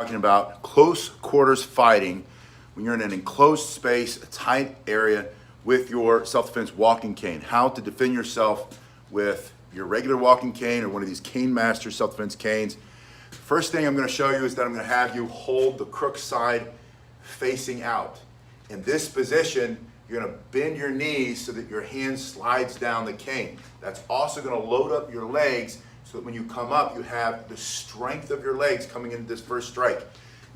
Talking about close quarters fighting when you're in an enclosed space, a tight area with your self-defense walking cane. How to defend yourself with your regular walking cane or one of these Cane Master self-defense canes. First thing I'm going to show you is that I'm going to have you hold the crook side facing out. In this position, you're going to bend your knees so that your hand slides down the cane. That's also going to load up your legs so that when you come up, you have the strength of your legs coming into this first strike.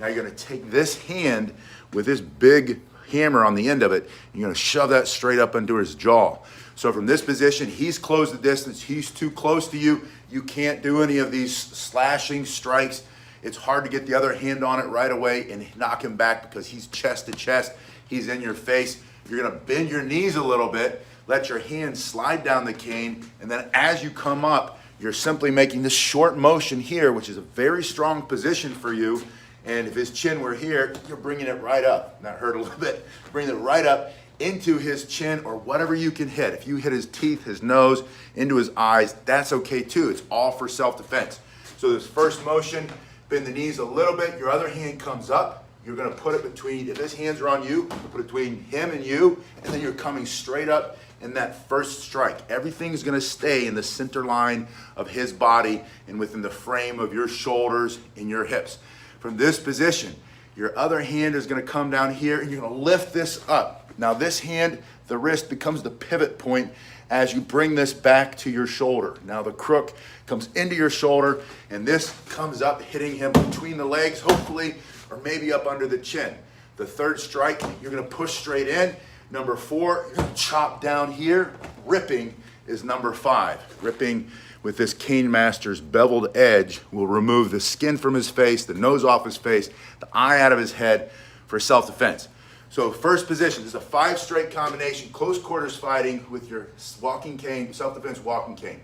Now you're going to take this hand with this big hammer on the end of it, and you're going to shove that straight up into his jaw. So from this position, he's closed the distance. He's too close to you. You can't do any of these slashing strikes. It's hard to get the other hand on it right away and knock him back because he's chest to chest. He's in your face. You're going to bend your knees a little bit, let your hand slide down the cane, and then as you come up, you're simply making this short motion here, which is a very strong position for you. And if his chin were here, you're bringing it right up. That hurt a little bit. Bring it right up into his chin or whatever you can hit. If you hit his teeth, his nose, into his eyes, that's okay too. It's all for self-defense. So this first motion, bend the knees a little bit. Your other hand comes up. You're going to put it between, if his hands are on you, put it between him and you, and then you're coming straight up in that first strike. Everything's going to stay in the center line of his body and within the frame of your shoulders and your hips. From this position, your other hand is going to come down here and you're going to lift this up. Now this hand, the wrist, becomes the pivot point as you bring this back to your shoulder. Now the crook comes into your shoulder and this comes up, hitting him between the legs, hopefully, or maybe up under the chin. The third strike, you're going to push straight in. Number 4, you're going to chop down here. Ripping is number 5. Ripping with this Cane Master's beveled edge will remove the skin from his face, the nose off his face, the eye out of his head for self-defense. So first position, this is a 5 straight combination, close quarters fighting with your walking cane, self-defense walking cane.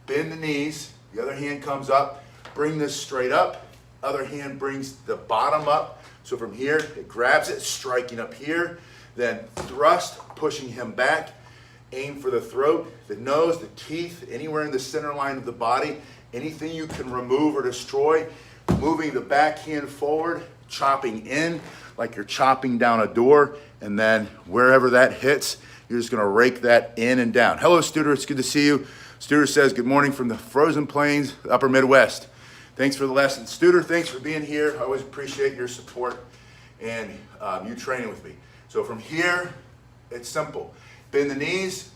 Bend the knees, the other hand comes up, bring this straight up, other hand brings the bottom up. So from here, it grabs it, striking up here, then thrust, pushing him back, aim for the throat, the nose, the teeth, anywhere in the center line of the body, anything you can remove or destroy, moving the back hand forward, chopping in like you're chopping down a door, and then wherever that hits, you're just gonna rake that in and down. Hello, Studer, it's good to see you. Studer says, good morning from the frozen plains, the upper Midwest. Thanks for the lesson. Studer, thanks for being here. I always appreciate your support and you training with me. So from here, it's simple. Bend the knees,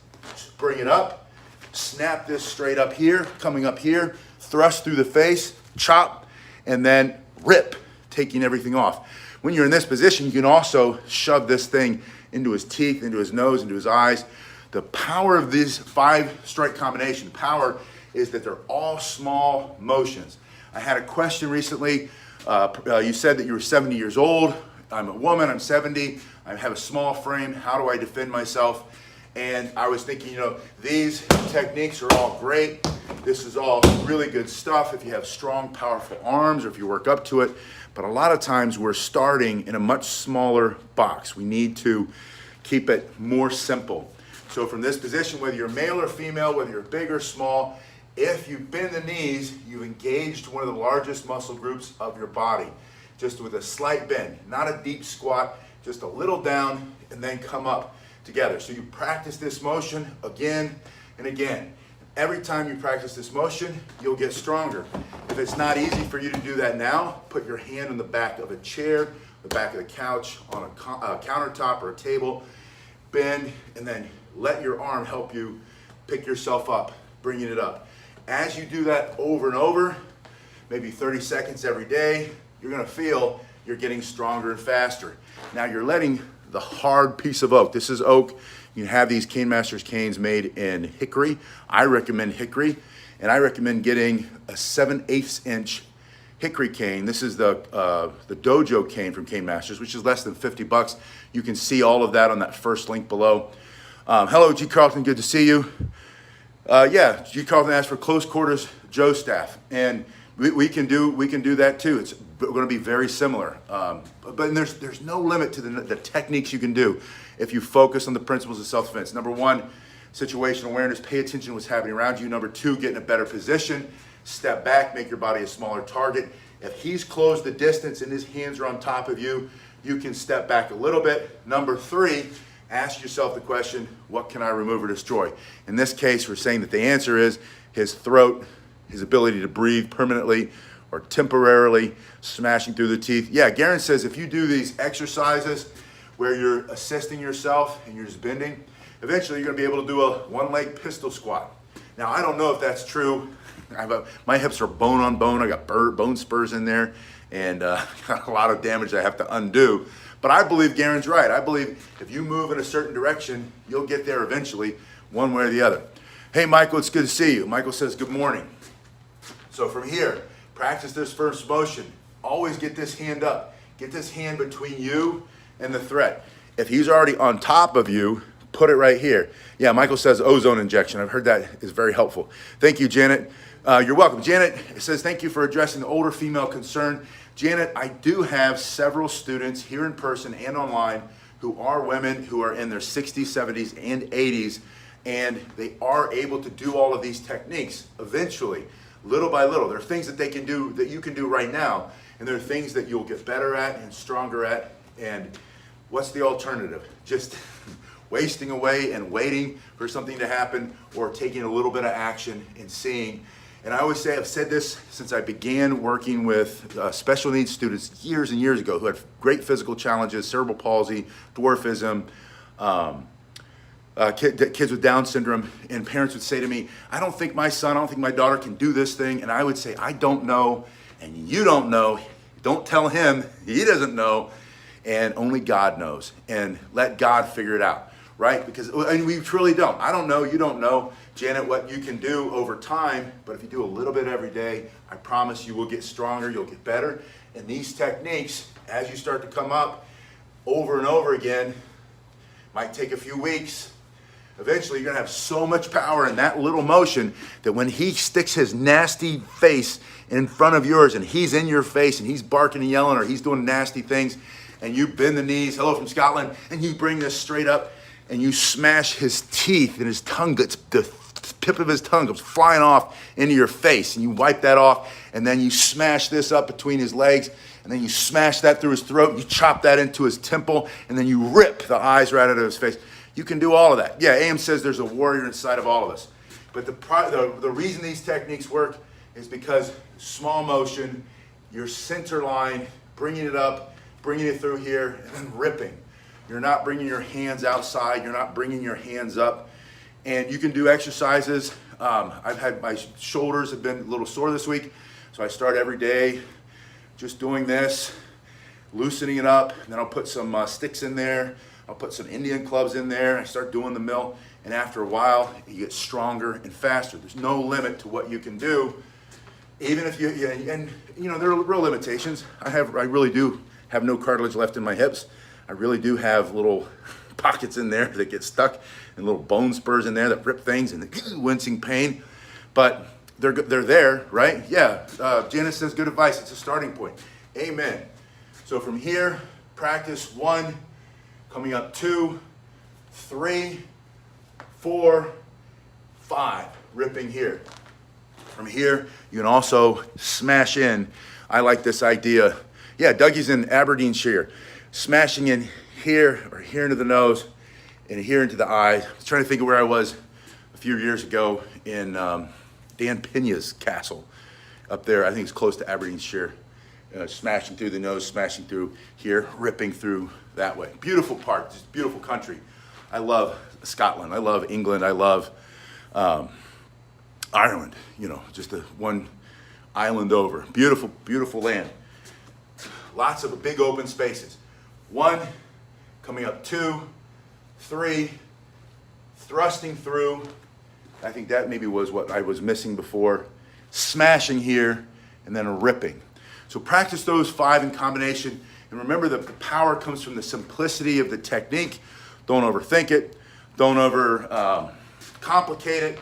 bring it up, snap this straight up here, coming up here, thrust through the face, chop, and then rip, taking everything off. When you're in this position, you can also shove this thing into his teeth, into his nose, into his eyes. The power of this 5 strike combination, power is that they're all small motions. I had a question recently. You said that you were 70 years old. I'm a woman, I'm 70. I have a small frame. How do I defend myself? And I was thinking, you know, these techniques are all great. This is all really good stuff if you have strong, powerful arms or if you work up to it. But a lot of times we're starting in a much smaller box. We need to keep it more simple. So from this position, whether you're male or female, whether you're big or small, if you bend the knees, you've engaged one of the largest muscle groups of your body. Just with a slight bend, not a deep squat, just a little down and then come up together. So you practice this motion again and again. Every time you practice this motion, you'll get stronger. If it's not easy for you to do that now, put your hand on the back of a chair, the back of the couch, on a countertop or a table, bend, and then let your arm help you pick yourself up, bringing it up. As you do that over and over, maybe 30 seconds every day, you're gonna feel you're getting stronger and faster. Now you're letting the hard piece of oak, this is oak, you have these Cane Masters canes made in hickory. I recommend hickory, and I recommend getting a 7/8 inch hickory cane. This is the Dojo cane from Cane Masters, which is less than 50 bucks. You can see all of that on that first link below. Hello, G. Carlton, good to see you. Yeah, G. Carlton asked for close quarters Joe staff, and we can do that too. It's going to be very similar, but there's no limit to the techniques you can do if you focus on the principles of self-defense. Number 1, situational awareness, pay attention to what's happening around you. Number 2, get in a better position, step back, make your body a smaller target, If he's closed the distance and his hands are on top of you, you can step back a little bit. Number 3, ask yourself the question, what can I remove or destroy? In this case, we're saying that the answer is his throat, his ability to breathe permanently or temporarily, smashing through the teeth. Yeah, Garen says if you do these exercises where you're assisting yourself and you're just bending, eventually you're gonna be able to do a one-leg pistol squat. Now, I don't know if that's true. My hips are bone on bone. I got bone spurs in there and got a lot of damage I have to undo. But I believe Garen's right. I believe if you move in a certain direction, you'll get there eventually, one way or the other. Hey, Michael, it's good to see you. Michael says, good morning. So from here, practice this first motion. Always get this hand up. Get this hand between you and the threat. If he's already on top of you, put it right here. Yeah, Michael says ozone injection. I've heard that is very helpful. Thank you, Janet. You're welcome. Janet says, thank you for addressing the older female concern. Janet, I do have several students here in person and online who are women who are in their 60s, 70s, and 80s, and they are able to do all of these techniques eventually, little by little. There are things that they can do that you can do right now, and there are things that you'll get better at and stronger at. And what's the alternative? Just wasting away and waiting for something to happen, or taking a little bit of action and seeing. And I always say, I've said this since I began working with special needs students years and years ago who had great physical challenges, cerebral palsy, dwarfism, kids with Down syndrome, and parents would say to me, I don't think my son, I don't think my daughter can do this thing. And I would say, I don't know, and you don't know. Don't tell him, he doesn't know, and only God knows. And let God figure it out, right? Because and we truly don't. I don't know, you don't know, Janet, what you can do over time, but if you do a little bit every day, I promise you will get stronger, you'll get better. And these techniques, as you start to come up over and over again, might take a few weeks. Eventually, you're gonna have so much power in that little motion that when he sticks his nasty face in front of yours and he's in your face and he's barking and yelling or he's doing nasty things, and you bend the knees, hello from Scotland, and you bring this straight up and you smash his teeth and his tongue gets, the tip of his tongue goes flying off into your face, and you wipe that off, and then you smash this up between his legs, and then you smash that through his throat, you chop that into his temple, and then you rip the eyes right out of his face. You can do all of that. Yeah, AM says there's a warrior inside of all of us. But the reason these techniques work is because small motion, your center line, bringing it up, bringing it through here, and then ripping. You're not bringing your hands outside. You're not bringing your hands up. And you can do exercises. I've had my shoulders have been a little sore this week, so I start every day just doing this, loosening it up. Then I'll put some sticks in there. I'll put some Indian clubs in there. I start doing the mill, and after a while, you get stronger and faster. There's no limit to what you can do, even if and you know there are real limitations. I really do have no cartilage left in my hips. I really do have little pockets in there that get stuck and little bone spurs in there that rip things and the wincing pain, but they're there, right? Yeah, Janice says good advice. It's a starting point. Amen. So from here, practice 1, coming up 2, 3, 4, 5, ripping here. From here, you can also smash in. I like this idea. Yeah, Dougie's in Aberdeenshire. Smashing in here or here into the nose and here into the eye. I was trying to think of where I was a few years ago in Dan Pena's castle up there. I think it's close to Aberdeenshire. Smashing through the nose, smashing through here, ripping through that way. Beautiful part, just beautiful country. I love Scotland. I love England. I love Ireland, you know, just the one island over. Beautiful, beautiful land. Lots of big open spaces. 1, coming up 2, 3, thrusting through. I think that maybe was what I was missing before. Smashing here, and then ripping. So practice those 5 in combination. And remember that the power comes from the simplicity of the technique. Don't overthink it. Don't over complicate it.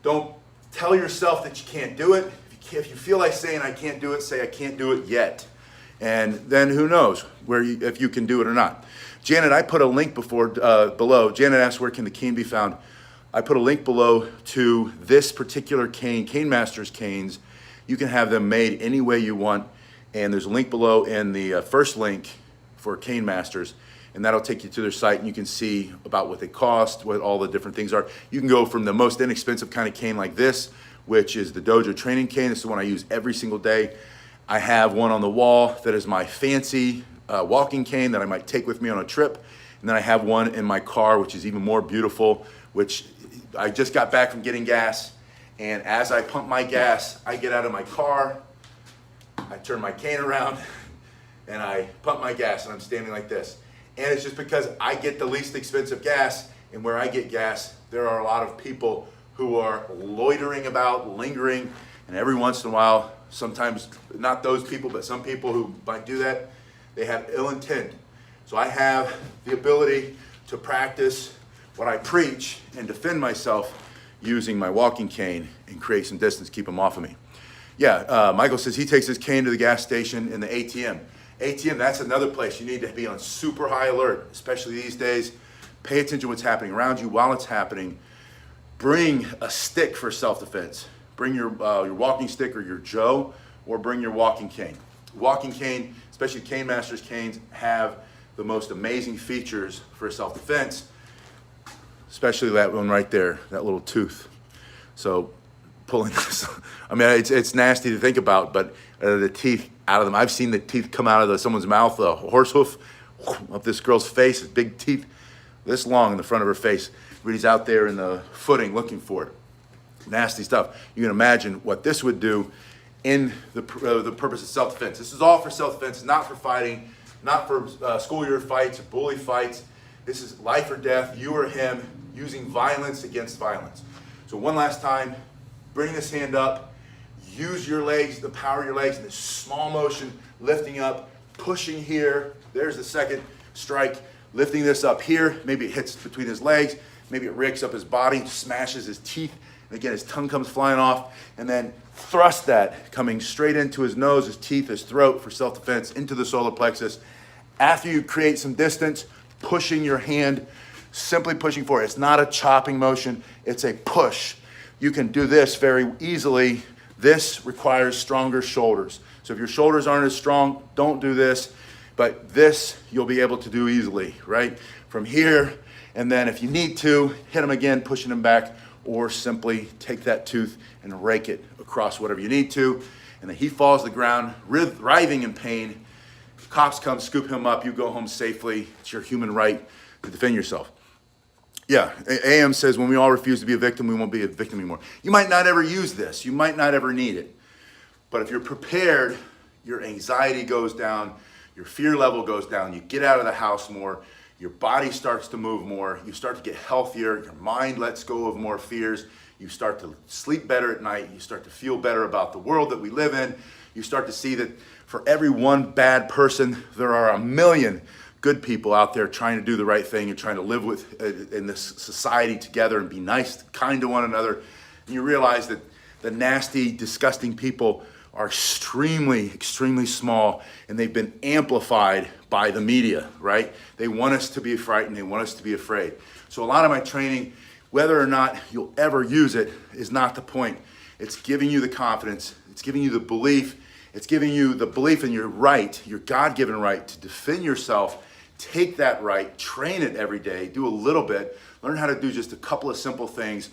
Don't tell yourself that you can't do it. If you feel like saying I can't do it, say I can't do it yet. And then who knows if you can do it or not. Janet, I put a link below. Janet asked where can the cane be found. I put a link below to this particular cane, Cane Masters canes. You can have them made any way you want. And there's a link below in the first link for Cane Masters, and that'll take you to their site, and you can see about what they cost, what all the different things are. You can go from the most inexpensive kind of cane like this, which is the Dojo training cane. This is the one I use every single day. I have one on the wall that is my fancy walking cane that I might take with me on a trip. And then I have one in my car, which is even more beautiful, which I just got back from getting gas. And as I pump my gas, I get out of my car, I turn my cane around, and I pump my gas, and I'm standing like this. And it's just because I get the least expensive gas, and where I get gas, there are a lot of people who are loitering about, lingering, and every once in a while, sometimes not those people, but some people who might do that, they have ill intent. So I have the ability to practice what I preach and defend myself using my walking cane and create some distance, keep them off of me. Yeah, Michael says he takes his cane to the gas station and the ATM. ATM, that's another place you need to be on super high alert, especially these days. Pay attention to what's happening around you while it's happening. Bring a stick for self-defense. Bring your walking stick or your Joe, or bring your walking cane. Walking cane, especially Cane Masters canes, have the most amazing features for self-defense, especially that one right there, that little tooth. So pulling this, I mean, it's nasty to think about, but the teeth out of them. I've seen the teeth come out of someone's mouth, a horse hoof, up this girl's face, big teeth this long in the front of her face. Everybody's out there in the footing looking for it. Nasty stuff. You can imagine what this would do in the purpose of self-defense. This is all for self-defense, not for fighting, not for schoolyard fights, bully fights. This is life or death, you or him, using violence against violence. So one last time, bring this hand up, use your legs, the power of your legs in this small motion, lifting up, pushing here. There's the second strike, lifting this up here. Maybe it hits between his legs, maybe it rakes up his body, smashes his teeth, and again his tongue comes flying off, and then thrust that coming straight into his nose, his teeth, his throat for self-defense, into the solar plexus. After you create some distance, pushing your hand, simply pushing forward. It's not a chopping motion, it's a push. You can do this very easily. This requires stronger shoulders. So if your shoulders aren't as strong, don't do this, but this you'll be able to do easily, right? From here, and then if you need to, hit them again, pushing them back, or simply take that tooth and rake it across whatever you need to, and then he falls to the ground, writhing in pain. Cops come, scoop him up, you go home safely. It's your human right to defend yourself. Yeah, AM says when we all refuse to be a victim, we won't be a victim anymore. You might not ever use this. You might not ever need it. But if you're prepared, your anxiety goes down, your fear level goes down, you get out of the house more, your body starts to move more, you start to get healthier, your mind lets go of more fears, you start to sleep better at night, you start to feel better about the world that we live in, you start to see that for every one bad person, there are a million good people out there trying to do the right thing and trying to live with in this society together and be nice, kind to one another. And you realize that the nasty, disgusting people are extremely, extremely small, and they've been amplified by the media, right? They want us to be frightened, they want us to be afraid. So a lot of my training, whether or not you'll ever use it, is not the point. It's giving you the confidence, it's giving you the belief, it's giving you the belief in your right, your God-given right to defend yourself. Take that right, train it every day, do a little bit, learn how to do just a couple of simple things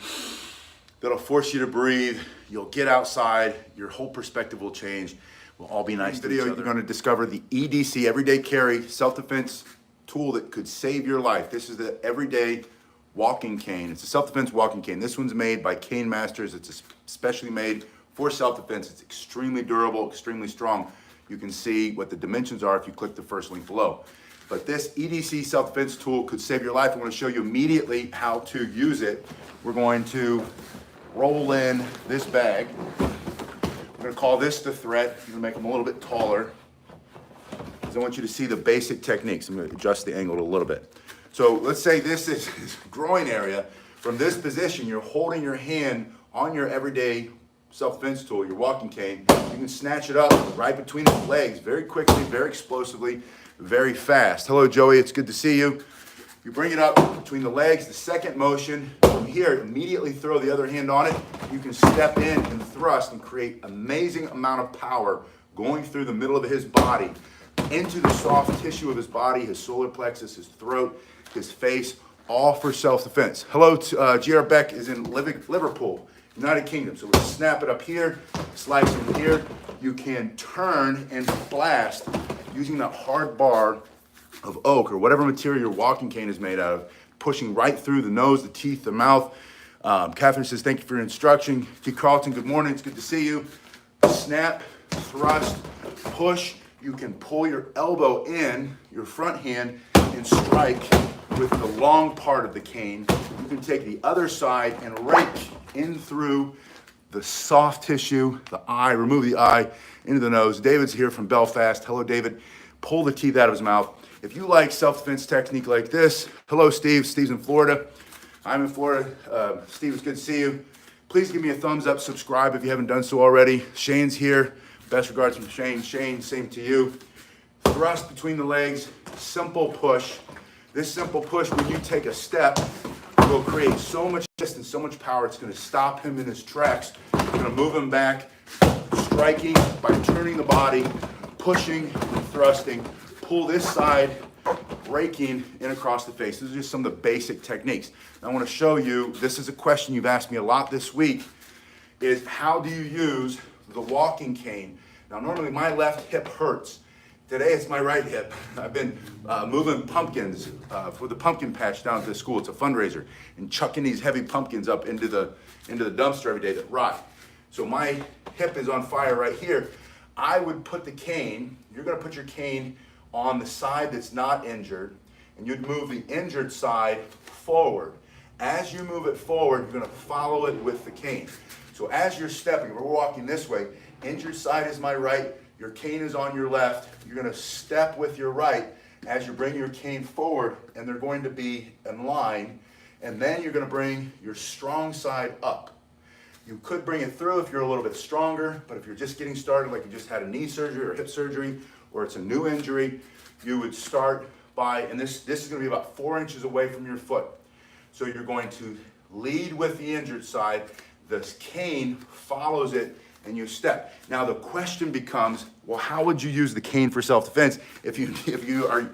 that'll force you to breathe. You'll get outside, your whole perspective will change. We'll all be nice to each other. You're going to discover the EDC, Everyday Carry, self-defense tool that could save your life. This is the Everyday Walking Cane. It's a self-defense walking cane. This one's made by Cane Masters. It's especially made for self-defense. It's extremely durable, extremely strong. You can see what the dimensions are if you click the first link below. But this EDC self-defense tool could save your life. I'm going to show you immediately how to use it. We're going to roll in this bag. We're going to call this the threat. I'm going to make them a little bit taller because I want you to see the basic techniques. I'm going to adjust the angle a little bit. So let's say this is groin area. From this position, you're holding your hand on your everyday self-defense tool, your walking cane. You can snatch it up right between the legs very quickly, very explosively, very fast. Hello, Joey. It's good to see you. You bring it up between the legs. The second motion from here, immediately throw the other hand on it. You can step in and thrust and create amazing amount of power going through the middle of his body into the soft tissue of his body, his solar plexus, his throat, his face, all for self-defense. Hello, J.R. Beck is in Liverpool, United Kingdom. So we snap it up here, slice in here. You can turn and blast using that hard bar of oak or whatever material your walking cane is made out of, pushing right through the nose, the teeth, the mouth. Catherine says, thank you for your instruction. T. Carlton, good morning. It's good to see you. Snap, thrust, push. You can pull your elbow in, your front hand, and strike with the long part of the cane. You can take the other side and rake in through the soft tissue, the eye, remove the eye into the nose. David's here from Belfast. Hello, David. Pull the teeth out of his mouth. If you like self-defense technique like this, hello, Steve. Steve's in Florida. I'm in Florida. Steve, it's good to see you. Please give me a thumbs up, subscribe if you haven't done so already. Shane's here. Best regards from Shane. Shane, same to you. Thrust between the legs, simple push. This simple push, when you take a step, will create so much distance, so much power, it's going to stop him in his tracks. It's going to move him back, striking by turning the body, pushing, and thrusting. Pull this side, breaking in across the face. These are just some of the basic techniques. I want to show you, this is a question you've asked me a lot this week, is how do you use the walking cane? Now, normally my left hip hurts. Today it's my right hip. I've been moving pumpkins for the pumpkin patch down at the school. It's a fundraiser, and chucking these heavy pumpkins up into the dumpster every day that rot. So my hip is on fire right here. I would put the cane, you're gonna put your cane on the side that's not injured, and you'd move the injured side forward. As you move it forward, you're gonna follow it with the cane. So as you're stepping, we're walking this way, injured side is my right, your cane is on your left, you're gonna step with your right as you bring your cane forward, and they're going to be in line, and then you're gonna bring your strong side up. You could bring it through if you're a little bit stronger, but if you're just getting started, like you just had a knee surgery or hip surgery, or it's a new injury, you would start by, and this is gonna be about 4 inches away from your foot. So you're going to lead with the injured side, the cane follows it, and you step. Now the question becomes, well, how would you use the cane for self-defense if you are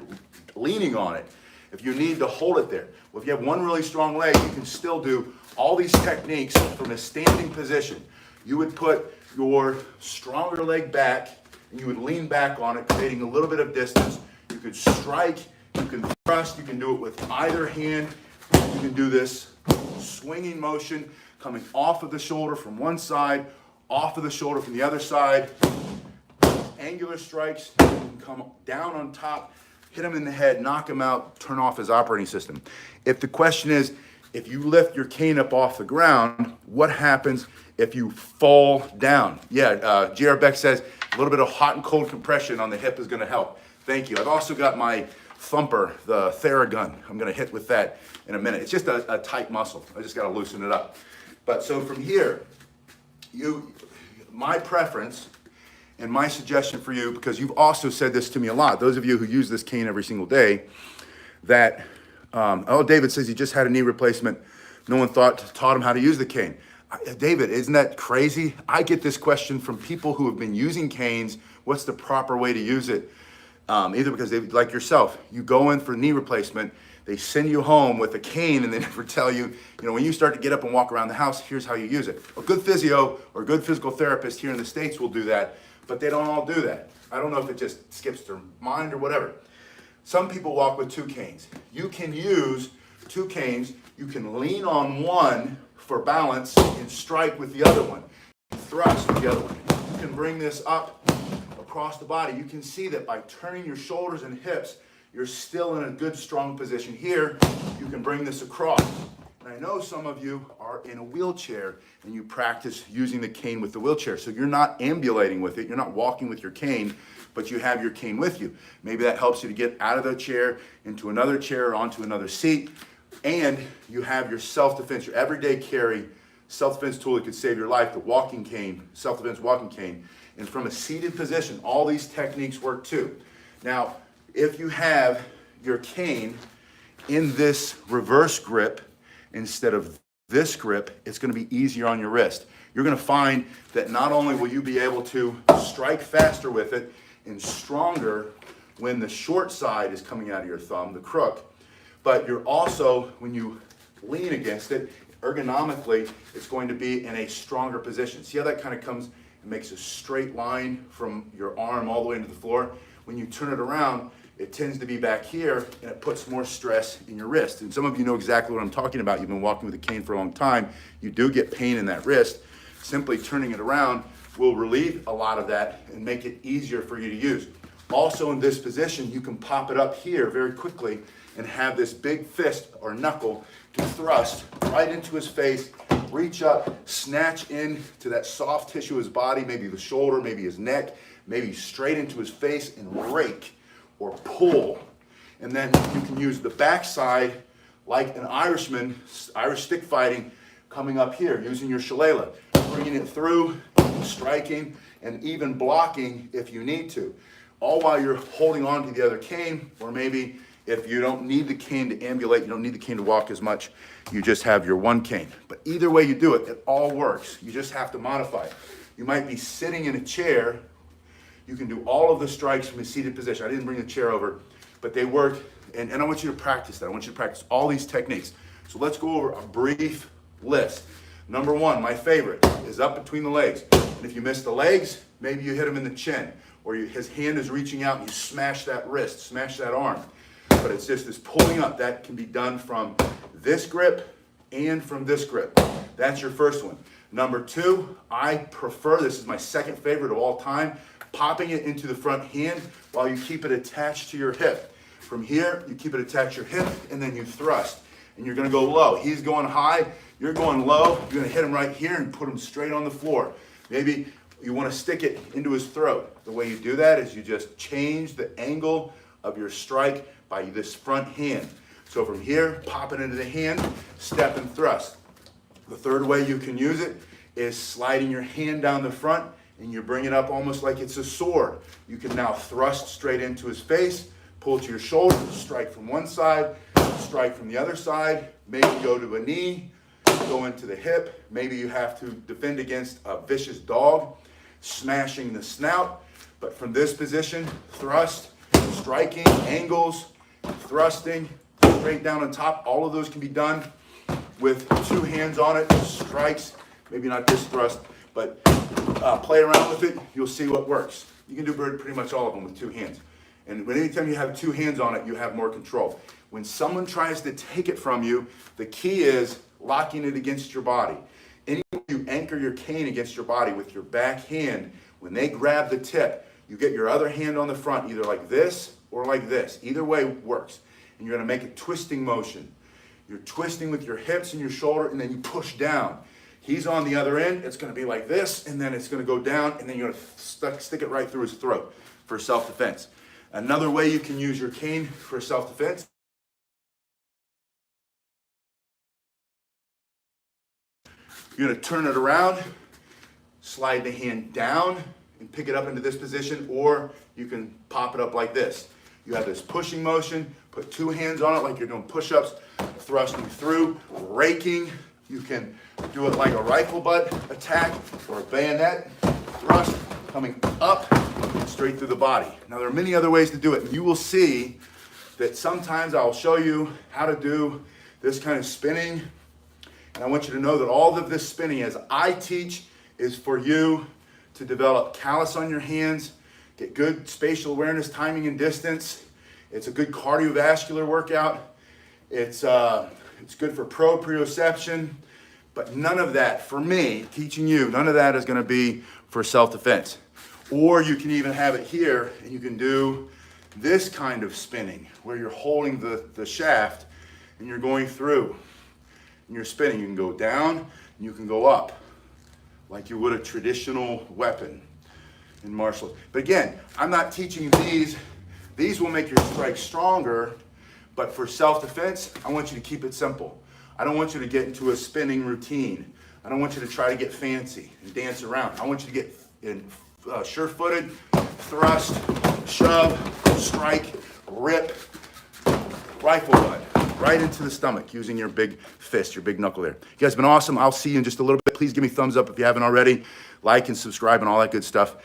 leaning on it, if you need to hold it there? Well, if you have one really strong leg, you can still do all these techniques from a standing position. You would put your stronger leg back, and you would lean back on it, creating a little bit of distance. You could strike, you can thrust, you can do it with either hand. You can do this swinging motion, coming off of the shoulder from one side, off of the shoulder from the other side. Angular strikes, you can come down on top, hit him in the head, knock him out, turn off his operating system. If the question is, if you lift your cane up off the ground, what happens if you fall down? Yeah, J.R. Beck says a little bit of hot and cold compression on the hip is gonna help. Thank you. I've also got my thumper, the Theragun. I'm gonna hit with that in a minute. It's just a tight muscle. I just gotta loosen it up. But so from here, my preference and my suggestion for you, because you've also said this to me a lot, those of you who use this cane every single day, that, David says he just had a knee replacement. No one taught him how to use the cane. David, isn't that crazy? I get this question from people who have been using canes. What's the proper way to use it? Either because they, like yourself, you go in for knee replacement, they send you home with a cane and they never tell you, when you start to get up and walk around the house, here's how you use it. A good physio or a good physical therapist here in the States will do that, but they don't all do that. I don't know if it just skips their mind or whatever. Some people walk with 2 canes. You can use 2 canes. You can lean on one for balance and strike with the other one. Thrust with the other one. You can bring this up across the body. You can see that by turning your shoulders and hips, you're still in a good, strong position here. You can bring this across. And I know some of you are in a wheelchair and you practice using the cane with the wheelchair. So you're not ambulating with it. You're not walking with your cane, but you have your cane with you. Maybe that helps you to get out of the chair, into another chair, or onto another seat. And you have your self-defense, your everyday carry self-defense tool that could save your life, the walking cane, self-defense walking cane. And from a seated position, all these techniques work too. Now, if you have your cane in this reverse grip instead of this grip, it's going to be easier on your wrist. you're going to find that not only will you be able to strike faster with it and stronger when the short side is coming out of your thumb, the crook, but you're also, when you lean against it, ergonomically, it's going to be in a stronger position. See how that kind of comes and makes a straight line from your arm all the way into the floor? When you turn it around, it tends to be back here, and it puts more stress in your wrist. And some of you know exactly what I'm talking about. You've been walking with a cane for a long time. You do get pain in that wrist. Simply turning it around will relieve a lot of that and make it easier for you to use. Also in this position, you can pop it up here very quickly and have this big fist or knuckle to thrust right into his face, reach up, snatch into that soft tissue of his body, maybe the shoulder, maybe his neck, maybe straight into his face and rake or pull. And then you can use the backside like an Irishman, Irish stick fighting, coming up here, using your shillelagh, bringing it through, striking, and even blocking if you need to. All while you're holding on to the other cane, or maybe if you don't need the cane to ambulate, you don't need the cane to walk as much, you just have your one cane. But either way you do it, it all works. You just have to modify it. You might be sitting in a chair. You can do all of the strikes from a seated position. I didn't bring the chair over, but they work, and I want you to practice that. I want you to practice all these techniques. So let's go over a brief list. Number one, my favorite, is up between the legs. And if you miss the legs, maybe you hit him in the chin, or his hand is reaching out and you smash that wrist, smash that arm. But it's just this pulling up. That can be done from this grip and from this grip. That's your first one. Number two, I prefer, this is my second favorite of all time, popping it into the front hand while you keep it attached to your hip. From here, you keep it attached to your hip, and then you thrust. And you're gonna go low. He's going high, you're going low. You're gonna hit him right here and put him straight on the floor. Maybe you wanna stick it into his throat. The way you do that is you just change the angle of your strike by this front hand. So from here, pop it into the hand, step and thrust. The third way you can use it is sliding your hand down the front, and you bring it up almost like it's a sword. You can now thrust straight into his face, pull to your shoulder, strike from one side, strike from the other side, maybe go to a knee, go into the hip. Maybe you have to defend against a vicious dog, smashing the snout. But from this position, thrust, striking, angles, thrusting, straight down on top. All of those can be done with two hands on it, strikes, maybe not this thrust, but play around with it, you'll see what works. You can do pretty much all of them with two hands. And anytime you have two hands on it, you have more control. When someone tries to take it from you, the key is locking it against your body. Anywhere you anchor your cane against your body with your back hand, when they grab the tip, you get your other hand on the front, either like this or like this. Either way works. And you're gonna make a twisting motion. You're twisting with your hips and your shoulder, and then you push down. He's on the other end, it's gonna be like this, and then it's gonna go down, and then you're gonna stick it right through his throat for self-defense. Another way you can use your cane for self-defense, you're gonna turn it around, slide the hand down, and pick it up into this position, or you can pop it up like this. You have this pushing motion, put two hands on it like you're doing push-ups, thrusting through, raking. You can do it like a rifle butt attack or a bayonet thrust, coming up and straight through the body. Now there are many other ways to do it, and you will see that sometimes I'll show you how to do this kind of spinning, and I want you to know that all of this spinning, as I teach, is for you to develop callus on your hands, get good spatial awareness, timing, and distance. It's a good cardiovascular workout. It's good for proprioception, but none of that, for me, teaching you, none of that is gonna be for self-defense. Or you can even have it here, and you can do this kind of spinning, where you're holding the shaft, and you're going through, and you're spinning. You can go down, and you can go up, like you would a traditional weapon in martial arts. But again, I'm not teaching these. These will make your strike stronger, but for self-defense, I want you to keep it simple. I don't want you to get into a spinning routine. I don't want you to try to get fancy and dance around. I want you to get in sure-footed, thrust, shove, strike, rip, rifle butt, right into the stomach using your big fist, your big knuckle there. You guys have been awesome. I'll see you in just a little bit. Please give me a thumbs up if you haven't already. Like and subscribe and all that good stuff.